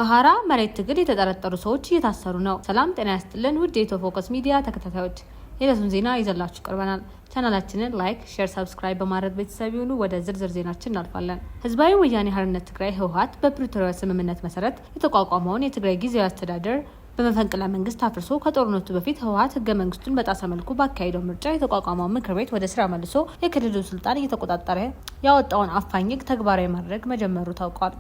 በሐራ መሬት ትግል የተጠረጠሩ ሰዎች እየታሰሩ ነው። ሰላም ጤና ያስጥልን ውድ የኢትዮ ፎከስ ሚዲያ ተከታታዮች፣ የዕለቱን ዜና ይዘላችሁ ቀርበናል። ቻናላችንን ላይክ፣ ሼር፣ ሰብስክራይብ በማድረግ ቤተሰብ ይሁኑ። ወደ ዝርዝር ዜናችን እናልፋለን። ህዝባዊ ወያኔ ሓርነት ትግራይ ህወሓት በፕሪቶሪያ ስምምነት መሰረት የተቋቋመውን የትግራይ ጊዜያዊ አስተዳደር በመፈንቅለ መንግስት አፍርሶ ከጦርነቱ በፊት ህወሓት ህገ መንግስቱን በጣሰ መልኩ ባካሄደው ምርጫ የተቋቋመው ምክር ቤት ወደ ስራ መልሶ የክልሉ ስልጣን እየተቆጣጠረ ያወጣውን አፋኝ ህግ ተግባራዊ ማድረግ መጀመሩ ታውቋል።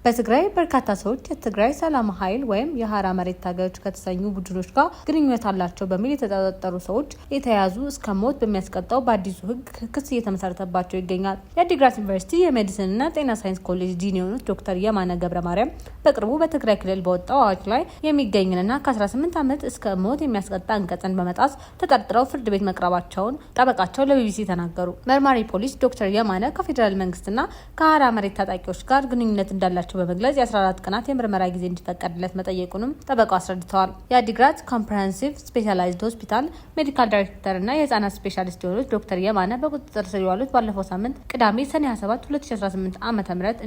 በትግራይ በርካታ ሰዎች የትግራይ ሰላም ኃይል ወይም የሐራ መሬት ታጋዮች ከተሰኙ ቡድኖች ጋር ግንኙነት አላቸው በሚል የተጠረጠሩ ሰዎች የተያዙ እስከ ሞት በሚያስቀጣው በአዲሱ ህግ ክስ እየተመሰረተባቸው ይገኛል። የአዲግራት ዩኒቨርሲቲ የሜዲሲንና ጤና ሳይንስ ኮሌጅ ዲን የሆኑት ዶክተር የማነ ገብረ ማርያም በቅርቡ በትግራይ ክልል በወጣው አዋጅ ላይ የሚገኝንና ከ18 ዓመት እስከ ሞት የሚያስቀጣ አንቀጽን በመጣስ ተጠርጥረው ፍርድ ቤት መቅረባቸውን ጠበቃቸው ለቢቢሲ ተናገሩ። መርማሪ ፖሊስ ዶክተር የማነ ከፌዴራል መንግስትና ከሐራ መሬት ታጣቂዎች ጋር ግንኙነት እንዳላቸው በመግለጽ የ14 ቀናት የምርመራ ጊዜ እንዲፈቀድለት መጠየቁንም ጠበቃው አስረድተዋል። የአዲግራት ኮምፕሬሄንሲቭ ስፔሻላይዝድ ሆስፒታል ሜዲካል ዳይሬክተርና የህፃናት ስፔሻሊስት የሆኑት ዶክተር የማነ በቁጥጥር ስር የዋሉት ባለፈው ሳምንት ቅዳሜ ሰኔ 27 2018 ዓ.ም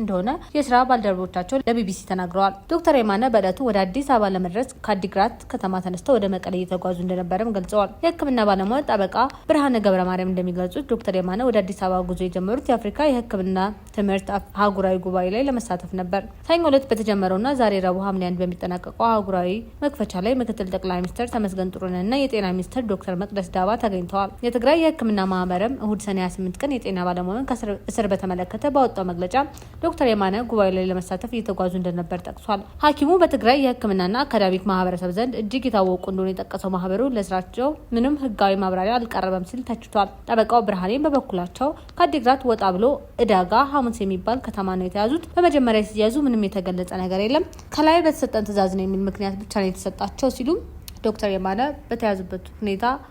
እንደሆነ የስራ ባልደረቦቻቸው ለቢቢሲ ተናግረዋል። ዶክተር የማነ በዕለቱ ወደ አዲስ አበባ ለመድረስ ከአዲግራት ከተማ ተነስተው ወደ መቀሌ እየተጓዙ እንደነበረም ገልጸዋል። የህክምና ባለሙያ ጠበቃ ብርሃነ ገብረ ማርያም እንደሚገልጹት ዶክተር የማነ ወደ አዲስ አበባ ጉዞ የጀመሩት የአፍሪካ የህክምና ትምህርት አህጉራዊ ጉባኤ ላይ ለመሳተፍ ነበር። ሰኞ ዕለት በተጀመረውና ዛሬ ረቡዕ ሐምሌ 1 በሚጠናቀቀው አህጉራዊ መክፈቻ ላይ ምክትል ጠቅላይ ሚኒስትር ተመስገን ጥሩነህና የጤና ሚኒስትር ዶክተር መቅደስ ዳባ ተገኝተዋል። የትግራይ የህክምና ማህበርም እሁድ ሰኔ 28 ቀን የጤና ባለሙያን ከእስር በተመለከተ ባወጣው መግለጫ ዶክተር የማነ ጉባኤ ላይ ለመሳተፍ እየተጓዙ እንደነበር ጠቅሷል። ሐኪሙ በትግራይ የህክምናና አካዳሚክ ማህበረሰብ ዘንድ እጅግ የታወቁ እንደሆነ የጠቀሰው ማህበሩ ለስራቸው ምንም ህጋዊ ማብራሪያ አልቀረበም ሲል ተችቷል። ጠበቃው ብርሃኔም በበኩላቸው ከአዲግራት ወጣ ብሎ እዳጋ ሐሙስ የሚባል ከተማ ነው የተያዙት። በመጀመሪያ ሲያዙ ምንም የተገለጸ ነገር የለም፣ ከላይ በተሰጠን ትዕዛዝ ነው የሚል ምክንያት ብቻ ነው የተሰጣቸው ሲሉ ዶክተር የማነ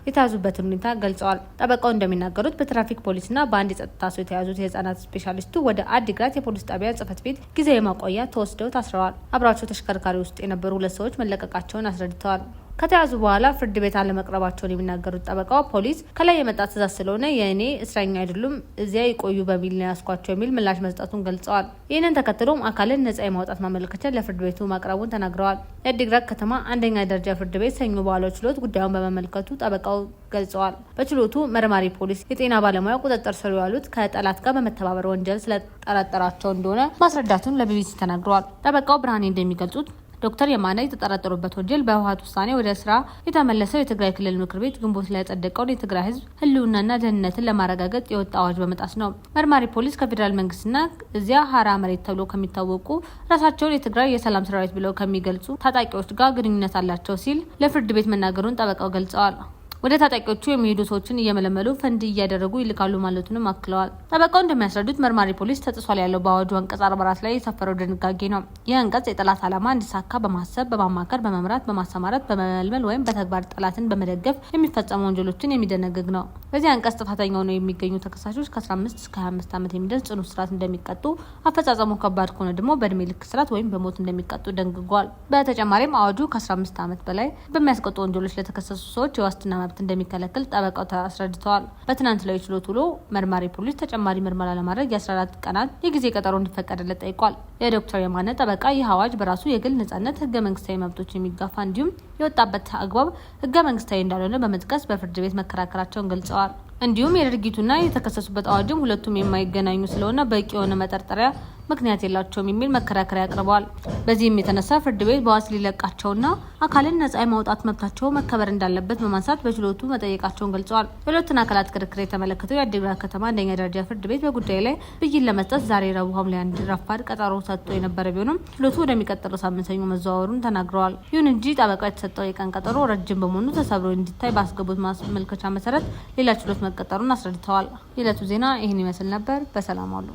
የተያዙበትን ሁኔታ ገልጸዋል። ጠበቃው እንደሚናገሩት በትራፊክ ፖሊስና በአንድ የጸጥታ ሰው የተያዙት የህፃናት ስፔሻሊስቱ ወደ አዲግራት የፖሊስ ጣቢያ ጽህፈት ቤት ጊዜያዊ ማቆያ ተወስደው ታስረዋል። አብራቸው ተሽከርካሪ ውስጥ የነበሩ 2 ሰዎች መለቀቃቸውን አስረድተዋል። ከተያዙ በኋላ ፍርድ ቤት አለመቅረባቸውን የሚናገሩት ጠበቃው ፖሊስ ከላይ የመጣ ትዕዛዝ ስለሆነ የእኔ እስረኛ አይደሉም እዚያ ይቆዩ በሚል ነው ያስኳቸው የሚል ምላሽ መስጠቱን ገልጸዋል። ይህንን ተከትሎም አካልን ነጻ የማውጣት ማመልከቻ ለፍርድ ቤቱ ማቅረቡን ተናግረዋል። የአዲግራት ከተማ አንደኛ ደረጃ ፍርድ ቤት ሰኞ በዋለው ችሎት ጉዳዩን በመመልከቱ ጠበቃው ገልጸዋል። በችሎቱ መርማሪ ፖሊስ የጤና ባለሙያ ቁጥጥር ስር ያሉት ከጠላት ጋር በመተባበር ወንጀል ስለጠረጠራቸው እንደሆነ ማስረዳቱን ለቢቢሲ ተናግረዋል። ጠበቃው ብርሃኔ እንደሚገልጹት ዶክተር የማነ የተጠረጠሩበት ወንጀል በህወሓት ውሳኔ ወደ ስራ የተመለሰው የትግራይ ክልል ምክር ቤት ግንቦት ላይ ያጸደቀውን የትግራይ ህዝብ ህልውናና ደህንነትን ለማረጋገጥ የወጣ አዋጅ በመጣስ ነው። መርማሪ ፖሊስ ከፌዴራል መንግስትና እዚያ ሐራ መሬት ተብሎ ከሚታወቁ ራሳቸውን የትግራይ የሰላም ሰራዊት ብለው ከሚገልጹ ታጣቂዎች ጋር ግንኙነት አላቸው ሲል ለፍርድ ቤት መናገሩን ጠበቃው ገልጸዋል። ወደ ታጣቂዎቹ የሚሄዱ ሰዎችን እየመለመሉ ፈንድ እያደረጉ ይልካሉ ማለቱንም አክለዋል። ጠበቃው እንደሚያስረዱት መርማሪ ፖሊስ ተጥሷል ያለው በአዋጁ አንቀጽ 44 ላይ የሰፈረው ድንጋጌ ነው። ይህ አንቀጽ የጠላት ዓላማ እንዲሳካ በማሰብ በማማከር፣ በመምራት፣ በማሰማራት፣ በመመልመል ወይም በተግባር ጠላትን በመደገፍ የሚፈጸሙ ወንጀሎችን የሚደነግግ ነው። በዚህ አንቀጽ ጥፋተኛ ሆነው የሚገኙ ተከሳሾች ከ15 እስከ 25 ዓመት የሚደርስ ጽኑ እስራት እንደሚቀጡ፣ አፈጻጸሙ ከባድ ከሆነ ደግሞ በእድሜ ልክ እስራት ወይም በሞት እንደሚቀጡ ደንግጓል። በተጨማሪም አዋጁ ከ15 ዓመት በላይ በሚያስቀጡ ወንጀሎች ለተከሰሱ ሰዎች የዋስትና እንደሚከለክል ጠበቃው አስረድተዋል። በትናንት ላይ ችሎት ውሎ መርማሪ ፖሊስ ተጨማሪ ምርመራ ለማድረግ የ14 ቀናት የጊዜ ቀጠሮ እንዲፈቀድለት ጠይቋል። የዶክተር የማነ ጠበቃ ይህ አዋጅ በራሱ የግል ነጻነት፣ ህገ መንግስታዊ መብቶች የሚጋፋ እንዲሁም የወጣበት አግባብ ህገ መንግስታዊ እንዳልሆነ በመጥቀስ በፍርድ ቤት መከራከራቸውን ገልጸዋል። እንዲሁም የድርጊቱና የተከሰሱበት አዋጅም ሁለቱም የማይገናኙ ስለሆነ በቂ የሆነ መጠርጠሪያ ምክንያት የላቸውም የሚል መከራከሪያ አቅርበዋል። በዚህም የተነሳ ፍርድ ቤት በዋስ ሊለቃቸውና አካልን ነጻ የማውጣት መብታቸው መከበር እንዳለበት በማንሳት በችሎቱ መጠየቃቸውን ገልጸዋል። የሁለቱን አካላት ክርክር የተመለከተው የአዲግራት ከተማ አንደኛ ደረጃ ፍርድ ቤት በጉዳዩ ላይ ብይን ለመስጠት ዛሬ ረቡዕ ሐምሌ 1 ረፋድ ቀጠሮ ሰጥቶ የነበረ ቢሆንም ችሎቱ ወደሚቀጥለው ሳምንት ሰኞ መዘዋወሩን ተናግረዋል። ይሁን እንጂ ጠበቃው የተሰጠው የቀን ቀጠሮ ረጅም በመሆኑ ተሰብሮ እንዲታይ ባስገቡት ማመልከቻ መሰረት ሌላ ችሎት መቀጠሩን አስረድተዋል። የዕለቱ ዜና ይህን ይመስል ነበር። በሰላም ዋሉ።